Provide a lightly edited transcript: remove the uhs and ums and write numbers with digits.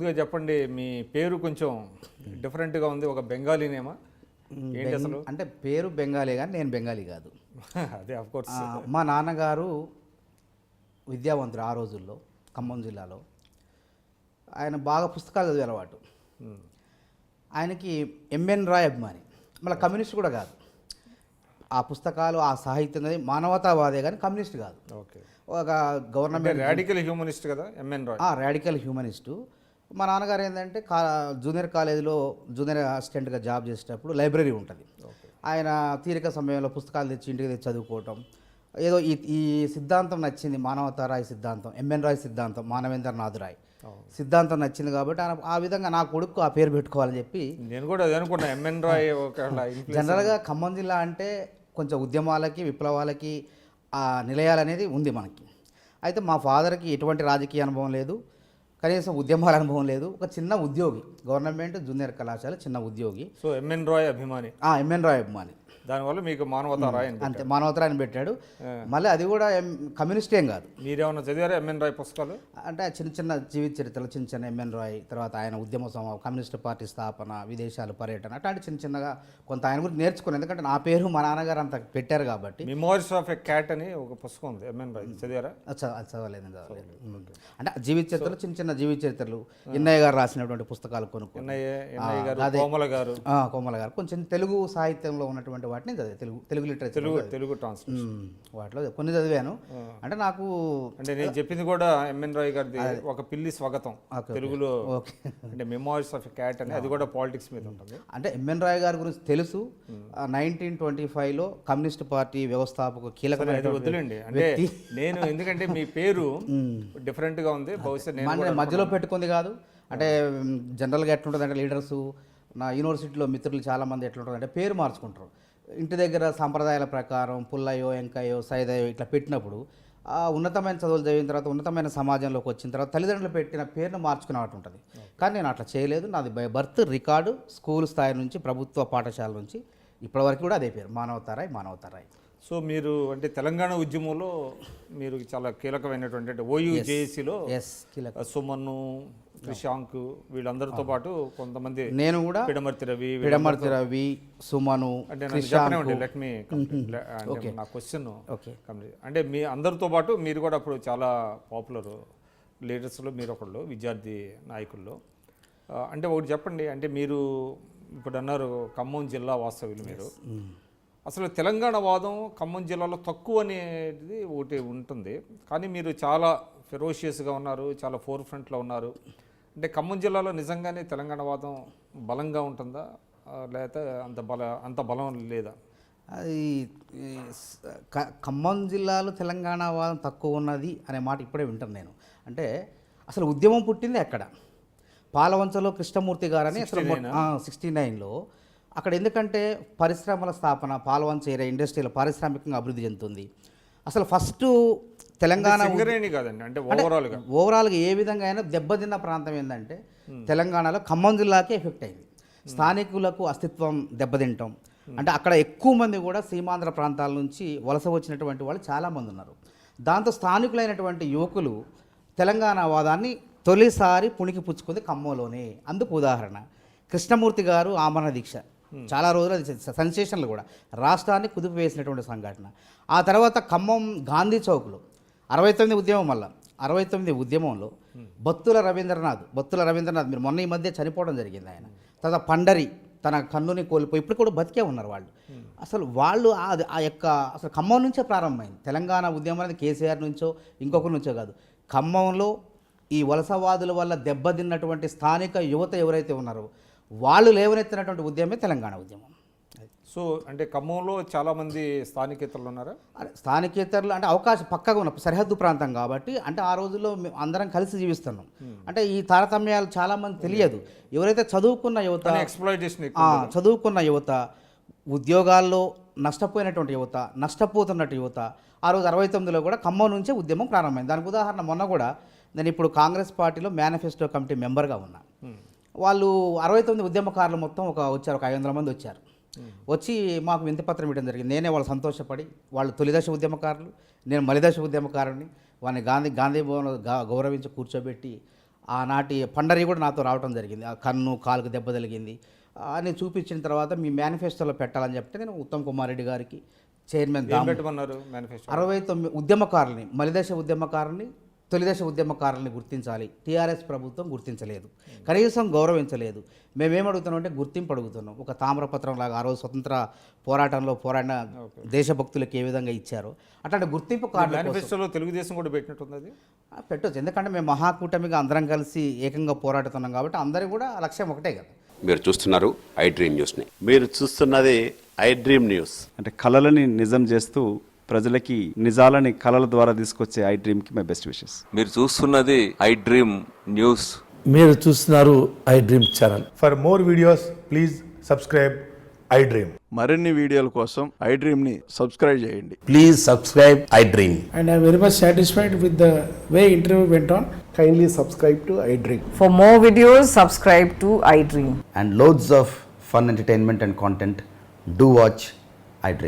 ముందుగా చెప్పండి, మీ పేరు కొంచెం డిఫరెంట్గా ఉంది. ఒక బెంగాలీ నేమా ఏంటి అసలు? అంటే పేరు బెంగాలీ కానీ నేను బెంగాలీ కాదు. అదే ఆఫ్ కోర్స్. మా నాన్నగారు విద్యావంతుడు ఆ రోజుల్లో, ఖమ్మం జిల్లాలో. ఆయన బాగా పుస్తకాలు చదివే అలవాటు. ఆయనకి ఎంఎన్ రాయ్ అభిమాని, మళ్ళీ కమ్యూనిస్ట్ కూడా కాదు. ఆ పుస్తకాలు, ఆ సాహిత్యం అనేది మానవతావాదే కానీ కమ్యూనిస్ట్ కాదు. ఓకే. ఒక గవర్నమెంట్ రాడికల్ హ్యూమనిస్ట్ కదా ఎంఎన్ రాయ్. Radical humanist. మా నాన్నగారు ఏంటంటే జూనియర్ కాలేజీలో జూనియర్ అసిస్టెంట్గా జాబ్ చేసేటప్పుడు లైబ్రరీ ఉంటుంది. ఆయన తీరిక సమయంలో పుస్తకాలు తెచ్చి ఇంటికి తెచ్చి చదువుకోవటం. ఏదో ఈ సిద్ధాంతం నచ్చింది, మానవతారాయ్ సిద్ధాంతం, ఎంఎన్ రాయ్ సిద్ధాంతం, మానవేంద్రనాథ్ రాయ్ సిద్ధాంతం నచ్చింది కాబట్టి ఆయన ఆ విధంగా నా కొడుకు ఆ పేరు పెట్టుకోవాలని చెప్పి. నేను కూడా అదే అనుకున్నా, ఎంఎన్ రాయ్. జనరల్గా ఖమ్మం జిల్లా అంటే కొంచెం ఉద్యమాలకి, విప్లవాలకి నిలయాలనేది ఉంది మనకి. అయితే మా ఫాదర్కి ఎటువంటి రాజకీయ అనుభవం లేదు, కనీసం ఉద్యమాల అనుభవం లేదు. ఒక చిన్న ఉద్యోగి, గవర్నమెంట్ జూనియర్ కళాశాల చిన్న ఉద్యోగి. సో ఎంఎన్ రాయ్ అభిమాని. ఎంఎన్ రాయ్ అభిమాని. దానివల్ల మీకు మానవతారాయ్ అంతే, మానవతారాయని పెట్టాడు. మళ్ళీ అది కూడా కమ్యూనిస్ట్ ఏం కాదు. మీరేమన్నా చదివారా ఎంఎన్ రాయ్ పుస్తకాలు? అంటే చిన్న చిన్న జీవిత చరిత్రలు, చిన్న చిన్న ఎంఎన్ రాయ్, తర్వాత ఆయన ఉద్యమ కమ్యూనిస్ట్ పార్టీ స్థాపన, విదేశాలు పర్యటన, అట్లాంటి చిన్న చిన్నగా కొంత ఆయన గురించి నేర్చుకున్నాను. ఎందుకంటే నా పేరు మా నాన్నగారు అంత పెట్టారు కాబట్టి. మెమోరీస్ ఆఫ్ ఎ క్యాట్ అని ఒక పుస్తకం ఉంది ఎంఎన్ రాయ్, చదివారా? అది చదవలేదు. అంటే జీవిత చరిత్రలు, చిన్న చిన్న జీవిత చరిత్రలు, ఎన్నయ్య గారు రాసినటువంటి పుస్తకాలు కొనుక్కొని, కోమల గారు కొంచెం తెలుగు సాహిత్యంలో ఉన్నటువంటి వాటిని తెలుగు లిటరేచర్, తెలుగు ట్రాన్స్లేషన్ వాటిలో కొన్ని చదివాను. అంటే నాకు అంటే నేను చెప్పింది కూడా ఎంఎన్ రాయ్ గారిది ఒక పిల్లి స్వాగతం తెలుగులో. అంటే మెమోరీస్ ఆఫ్ ఎ క్యాట్ అని, అది కూడా పాలిటిక్స్ మీద ఉంటుంది. అంటే ఎంఎన్ రాయ్ గారి గురించి తెలుసు. 1925లో కమ్యూనిస్ట్ పార్టీ వ్యవస్థాపక కీలకమైన. వదిలేండి అంటే నేను, ఎందుకంటే మీ పేరు డిఫరెంట్ గా ఉంది, బహుశా నేను మధ్యలో పెట్టుకుంది కాదు. అంటే జనరల్గా ఎట్లుంటుంది అంటే, లీడర్సు, నా యూనివర్సిటీలో మిత్రులు చాలామంది ఎట్లుంటుంది అంటే పేరు మార్చుకుంటారు. ఇంటి దగ్గర సాంప్రదాయాల ప్రకారం పుల్లయ్యో, ఎంకయ్యో, సైదయ్యో ఇట్లా పెట్టినప్పుడు ఉన్నతమైన చదువులు చదివిన తర్వాత, ఉన్నతమైన సమాజంలోకి వచ్చిన తర్వాత తల్లిదండ్రులు పెట్టిన పేరును మార్చుకునేవాటి ఉంటుంది. కానీ నేను అట్లా చేయలేదు. నాది బై బర్త్ రికార్డు, స్కూల్ స్థాయి నుంచి, ప్రభుత్వ పాఠశాల నుంచి ఇప్పటివరకు కూడా అదే పేరు, మానవతారాయ్. సో మీరు అంటే తెలంగాణ ఉద్యమంలో మీరు చాలా కీలకమైనటువంటి, అంటే ఓయూజేఏసీలో సుమన్ను, త్రిశాంక్ వీళ్ళందరితో పాటు కొంతమంది, నేను కూడా పిడమర్తి రవి, సుమను, నా క్వశ్చన్ అంటే మీ అందరితో పాటు మీరు కూడా అప్పుడు చాలా పాపులర్ లీడర్స్లో మీరు ఒకళ్ళు, విద్యార్థి నాయకుల్లో. అంటే ఒకటి చెప్పండి, అంటే మీరు ఇప్పుడు అన్నారు ఖమ్మం జిల్లా వాస్తవ్యులు మీరు. అసలు తెలంగాణ వాదం ఖమ్మం జిల్లాలో తక్కువ అనేది ఒకటి ఉంటుంది, కానీ మీరు చాలా ఫెరోషియస్గా ఉన్నారు, చాలా ఫోర్ ఫ్రంట్లో ఉన్నారు. అంటే ఖమ్మం జిల్లాలో నిజంగానే తెలంగాణ వాదం బలంగా ఉంటుందా, లేకపోతే అంత బలం లేదా? అది ఖమ్మం జిల్లాలో తెలంగాణ వాదం తక్కువ ఉన్నది అనే మాట ఇప్పుడే వింటాను నేను. అంటే అసలు ఉద్యమం పుట్టింది అక్కడ పాలవంచలో కృష్ణమూర్తి గారని. అసలు 69లో అక్కడ. ఎందుకంటే పరిశ్రమల స్థాపన, పాలవంచ ఏరియా ఇండస్ట్రియల్ పారిశ్రామికంగా అభివృద్ధి చెందుతుంది. అసలు ఫస్ట్ తెలంగాణ కాదండి, అంటే ఓవరాల్గా ఏ విధంగా అయినా దెబ్బతిన్న ప్రాంతం ఏంటంటే తెలంగాణలో ఖమ్మం జిల్లాకే ఎఫెక్ట్ అయింది. స్థానికులకు అస్తిత్వం దెబ్బతింటాం. అంటే అక్కడ ఎక్కువ మంది కూడా సీమాంధ్ర ప్రాంతాల నుంచి వలస వచ్చినటువంటి వాళ్ళు చాలామంది ఉన్నారు. దాంతో స్థానికులైనటువంటి యువకులు తెలంగాణ వాదాన్ని తొలిసారి పుణికి పుచ్చుకుంది ఖమ్మంలోనే. అందుకు ఉదాహరణ కృష్ణమూర్తి గారు ఆమరణ దీక్ష. చాలా రోజులు అది సెన్సేషన్లు కూడా, రాష్ట్రాన్ని కుదిపి వేసినటువంటి సంఘటన. ఆ తర్వాత ఖమ్మం గాంధీ చౌక్లో 69 ఉద్యమం, మళ్ళీ 69 ఉద్యమంలో బత్తుల రవీంద్రనాథ్ మీరు మొన్న ఈ మధ్య చనిపోవడం జరిగింది. ఆయన తర్వాత పండరి తన కన్నుని కోల్పోయి ఇప్పుడు కూడా బతికే ఉన్నారు వాళ్ళు. అసలు వాళ్ళు ఆ యొక్క అసలు ఖమ్మం నుంచే ప్రారంభమైంది తెలంగాణ ఉద్యమం అనేది. కేసీఆర్ నుంచో ఇంకొకరి నుంచో కాదు, ఖమ్మంలో ఈ వలసవాదుల వల్ల దెబ్బతిన్నటువంటి స్థానిక యువత ఎవరైతే ఉన్నారో వాళ్ళు లేవనెత్తినటువంటి ఉద్యమే తెలంగాణ ఉద్యమం. సో అంటే ఖమ్మంలో చాలామంది స్థానికేతరులు ఉన్నారా? స్థానికేతరులు అంటే అవకాశం పక్కగా ఉన్న సరిహద్దు ప్రాంతం కాబట్టి, అంటే ఆ రోజుల్లో అందరం కలిసి జీవిస్తున్నాం. అంటే ఈ తారతమ్యాలు చాలామంది తెలియదు. ఎవరైతే చదువుకున్న యువత, ఉద్యోగాల్లో నష్టపోయినటువంటి యువత, నష్టపోతున్నట్టు యువత, ఆ రోజు 69లో కూడా ఖమ్మం నుంచే ఉద్యమం ప్రారంభమైంది. దానికి ఉదాహరణ మొన్న కూడా నేను ఇప్పుడు కాంగ్రెస్ పార్టీలో మేనిఫెస్టో కమిటీ మెంబర్గా ఉన్నా. వాళ్ళు 69 ఉద్యమకారులు మొత్తం వచ్చారు, ఒక 500 మంది వచ్చారు. వచ్చి మాకు వింతపత్రం ఇవ్వడం జరిగింది. నేనే వాళ్ళు సంతోషపడి, వాళ్ళు తొలిదశ ఉద్యమకారులు, నేను మలిదశ ఉద్యమకారుని, వాళ్ళని గాంధీ భవన్లో గౌరవించి కూర్చోబెట్టి ఆనాటి పండరి కూడా నాతో రావడం జరిగింది. ఆ కన్ను కాలుకు దెబ్బ తగిలింది అని చూపించిన తర్వాత మీ మేనిఫెస్టోలో పెట్టాలని చెప్తే నేను ఉత్తమ్ కుమార్ రెడ్డి గారికి చైర్మన్ ఏం పెట్టమన్నారు మేనిఫెస్టో? 69 ఉద్యమకారులని, మలిదశ ఉద్యమకారుల్ని, తొలిదశ ఉద్యమకారుల్ని గుర్తించాలి. టీఆర్ఎస్ ప్రభుత్వం గుర్తించలేదు, కనీసం గౌరవించలేదు. మేమేమడుగుతున్నాం అంటే గుర్తింపు అడుగుతున్నాం. ఒక తామ్రపత్రం లాగా ఆ రోజు స్వతంత్ర పోరాటంలో పోరాడిన దేశభక్తులకు ఏ విధంగా ఇచ్చారో అట్లాంటి గుర్తింపు కార్డు మేనిఫెస్టోలో తెలుగుదేశం కూడా పెట్టినట్టుంది అది. పెట్టవచ్చు. ఎందుకంటే మేము మహాకూటమిగా అందరం కలిసి ఏకంగా పోరాడుతున్నాం కాబట్టి అందరి కూడా లక్ష్యం ఒకటే కదా. మీరు చూస్తున్నారు ఐ డ్రీమ్ న్యూస్ని. మీరు చూస్తున్నది ఐ డ్రీమ్ న్యూస్. అంటే కళలని నిజం చేస్తూ ప్రజలకి నిజాలని కళల ద్వారా తీసుకొచ్చే ఐ డ్రీమ్కి మై బెస్ట్ విషెస్. మీరు చూస్తున్నది ఐ డ్రీమ్ న్యూస్. మీరు చూస్తున్నారు I dream channel. For more videos, please subscribe iDream. మరిన్ని వీడియోల కోసం ఐ డ్రీమ్ని సబ్స్క్రైబ్ చేయండి. Please subscribe I dream. And I'm very much satisfied with the way interview went on. Kindly subscribe to iDream. For more videos, subscribe to iDream. And loads of fun entertainment and content. Do watch iDream.